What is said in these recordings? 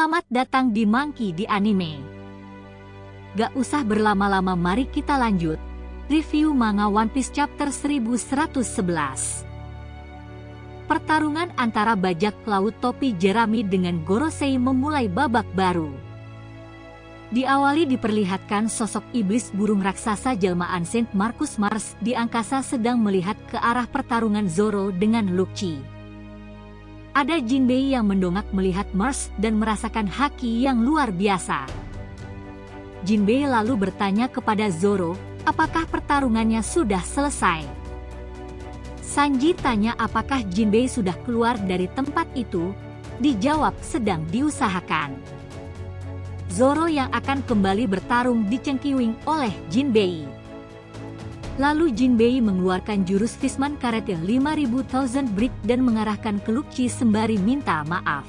Selamat datang di Monkey di Anime. Gak usah berlama-lama, mari kita lanjut review manga One Piece chapter 1111. Pertarungan antara bajak laut topi jerami dengan Gorosei memulai babak baru. Diawali diperlihatkan sosok iblis burung raksasa jelmaan Saint Marcus Mars di angkasa sedang melihat ke arah pertarungan Zoro dengan Luffy. Ada Jinbei yang mendongak melihat Mars dan merasakan haki yang luar biasa. Jinbei lalu bertanya kepada Zoro, apakah pertarungannya sudah selesai? Sanji tanya apakah Jinbei sudah keluar dari tempat itu, dijawab sedang diusahakan. Zoro yang akan kembali bertarung dicengkiwing oleh Jinbei. Lalu Jinbei mengeluarkan jurus Fishman Karate 5000 Brick dan mengarahkan ke Luffy sembari minta maaf.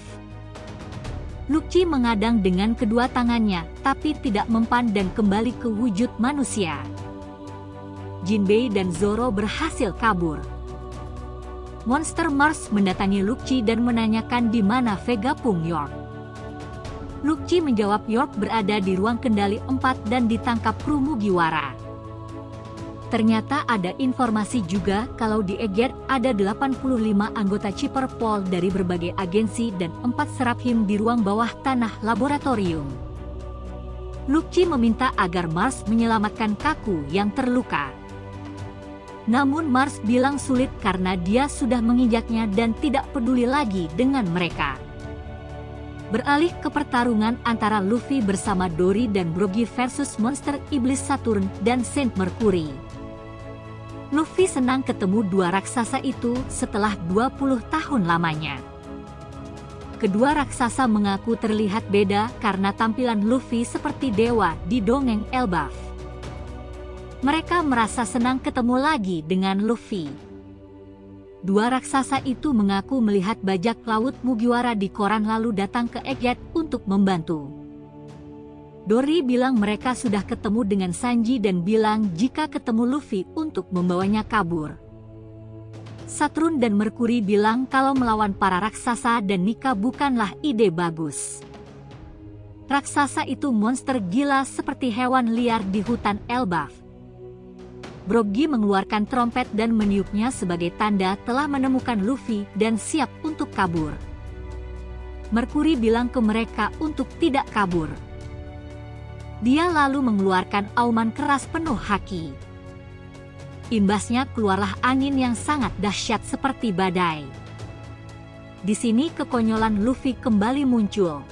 Luffy mengadang dengan kedua tangannya, tapi tidak mempan dan kembali ke wujud manusia. Jinbei dan Zoro berhasil kabur. Monster Mars mendatangi Luffy dan menanyakan di mana Vegapunk York. Luffy menjawab York berada di ruang kendali 4 dan ditangkap kru Mugiwara. Ternyata ada informasi juga kalau di Egghead ada 85 anggota Chipper Pol dari berbagai agensi dan 4 Seraphim di ruang bawah tanah laboratorium. Luffy meminta agar Mars menyelamatkan Kaku yang terluka. Namun Mars bilang sulit karena dia sudah menginjaknya dan tidak peduli lagi dengan mereka. Beralih ke pertarungan antara Luffy bersama Dory dan Brogy versus monster iblis Saturn dan Saint Mercury. Luffy senang ketemu dua raksasa itu setelah 20 tahun lamanya. Kedua raksasa mengaku terlihat beda karena tampilan Luffy seperti dewa di dongeng Elbaf. Mereka merasa senang ketemu lagi dengan Luffy. Dua raksasa itu mengaku melihat bajak laut Mugiwara di koran lalu datang ke Egghead untuk membantu. Dory bilang mereka sudah ketemu dengan Sanji dan bilang jika ketemu Luffy untuk membawanya kabur. Saturn dan Mercury bilang kalau melawan para raksasa dan Nika bukanlah ide bagus. Raksasa itu monster gila seperti hewan liar di hutan Elbaf. Brogy mengeluarkan trompet dan meniupnya sebagai tanda telah menemukan Luffy dan siap untuk kabur. Mercury bilang ke mereka untuk tidak kabur. Dia lalu mengeluarkan auman keras penuh haki. Imbasnya keluarlah angin yang sangat dahsyat seperti badai. Di sini kekonyolan Luffy kembali muncul.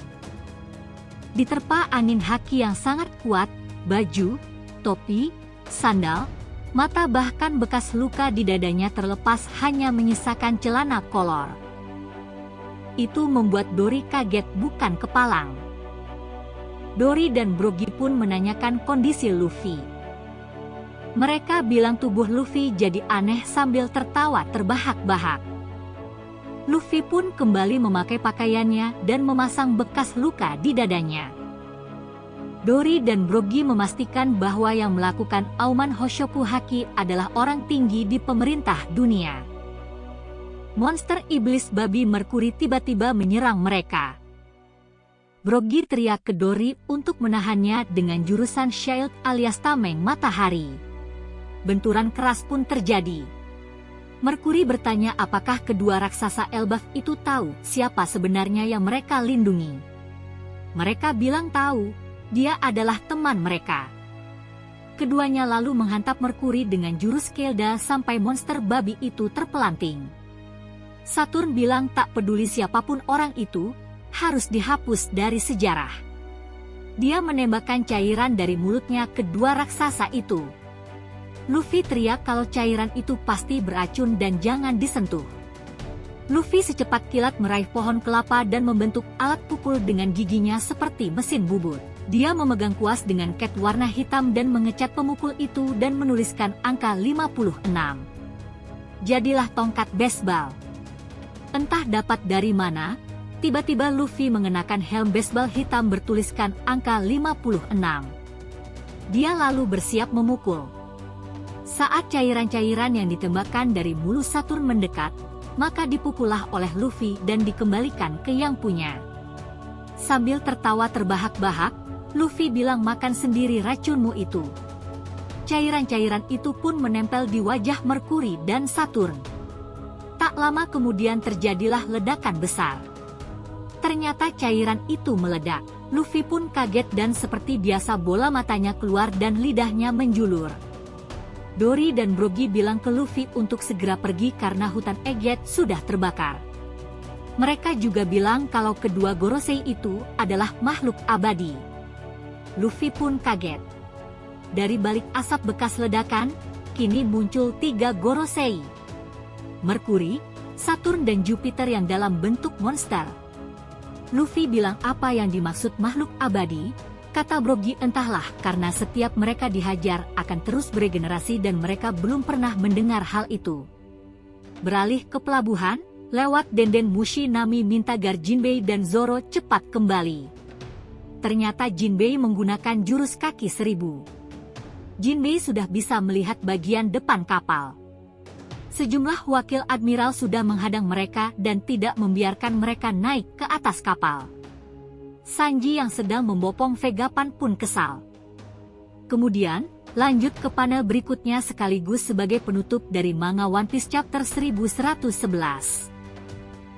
Diterpa angin haki yang sangat kuat, baju, topi, sandal, mata bahkan bekas luka di dadanya terlepas hanya menyisakan celana kolor. Itu membuat Dory kaget bukan kepalang. Dory dan Brogy pun menanyakan kondisi Luffy. Mereka bilang tubuh Luffy jadi aneh sambil tertawa terbahak-bahak. Luffy pun kembali memakai pakaiannya dan memasang bekas luka di dadanya. Dory dan Brogy memastikan bahwa yang melakukan auman Hoshoku Haki adalah orang tinggi di pemerintah dunia. Monster iblis babi Mercury tiba-tiba menyerang mereka. Brogy teriak ke Dory untuk menahannya dengan jurusan Shield alias tameng matahari. Benturan keras pun terjadi. Mercury bertanya apakah kedua raksasa Elbaf itu tahu siapa sebenarnya yang mereka lindungi. Mereka bilang tahu. Dia adalah teman mereka. Keduanya lalu menghantam Mercury dengan jurus Kelda sampai monster babi itu terpelanting. Saturn bilang tak peduli siapapun orang itu, harus dihapus dari sejarah. Dia menembakkan cairan dari mulutnya ke dua raksasa itu. Luffy teriak kalau cairan itu pasti beracun dan jangan disentuh. Luffy secepat kilat meraih pohon kelapa dan membentuk alat pukul dengan giginya seperti mesin bubut. Dia memegang kuas dengan cat warna hitam dan mengecat pemukul itu dan menuliskan angka 56. Jadilah tongkat baseball. Entah dapat dari mana, tiba-tiba Luffy mengenakan helm baseball hitam bertuliskan angka 56. Dia lalu bersiap memukul. Saat cairan-cairan yang ditembakkan dari mulut Saturn mendekat, maka dipukullah oleh Luffy dan dikembalikan ke yang punya. Sambil tertawa terbahak-bahak, Luffy bilang makan sendiri racunmu itu. Cairan-cairan itu pun menempel di wajah Merkuri dan Saturn. Tak lama kemudian terjadilah ledakan besar. Ternyata cairan itu meledak. Luffy pun kaget dan seperti biasa bola matanya keluar dan lidahnya menjulur. Dory dan Brogy bilang ke Luffy untuk segera pergi karena hutan Egghead sudah terbakar. Mereka juga bilang kalau kedua Gorosei itu adalah makhluk abadi. Luffy pun kaget. Dari balik asap bekas ledakan, kini muncul 3 Gorosei. Merkuri, Saturn dan Jupiter yang dalam bentuk monster. Luffy bilang apa yang dimaksud makhluk abadi, kata Brogy entahlah karena setiap mereka dihajar akan terus beregenerasi dan mereka belum pernah mendengar hal itu. Beralih ke pelabuhan, lewat Denden Mushi Nami minta agar Jinbei dan Zoro cepat kembali. Ternyata Jinbei menggunakan jurus kaki 1000. Jinbei sudah bisa melihat bagian depan kapal. Sejumlah wakil admiral sudah menghadang mereka dan tidak membiarkan mereka naik ke atas kapal. Sanji yang sedang membopong Vegapan pun kesal. Kemudian, lanjut ke panel berikutnya sekaligus sebagai penutup dari manga One Piece chapter 1111.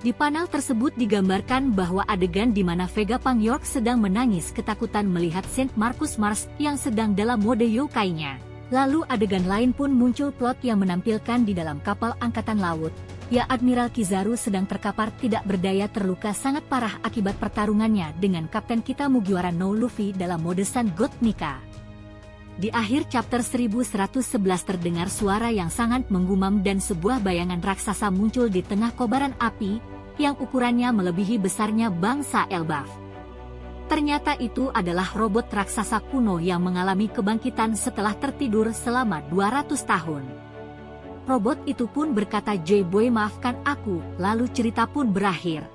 Di panel tersebut digambarkan bahwa adegan di mana Vegapunk York sedang menangis ketakutan melihat Saint Marcus Mars yang sedang dalam mode yokai-nya. Lalu adegan lain pun muncul plot yang menampilkan di dalam kapal angkatan laut, ya Admiral Kizaru sedang terkapar tidak berdaya terluka sangat parah akibat pertarungannya dengan Kapten kita Mugiwara no Luffy dalam mode Sun God Nika. Di akhir chapter 1111 terdengar suara yang sangat menggumam dan sebuah bayangan raksasa muncul di tengah kobaran api, yang ukurannya melebihi besarnya bangsa Elbaf. Ternyata itu adalah robot raksasa kuno yang mengalami kebangkitan setelah tertidur selama 200 tahun. Robot itu pun berkata, "J-Boy maafkan aku," lalu cerita pun berakhir.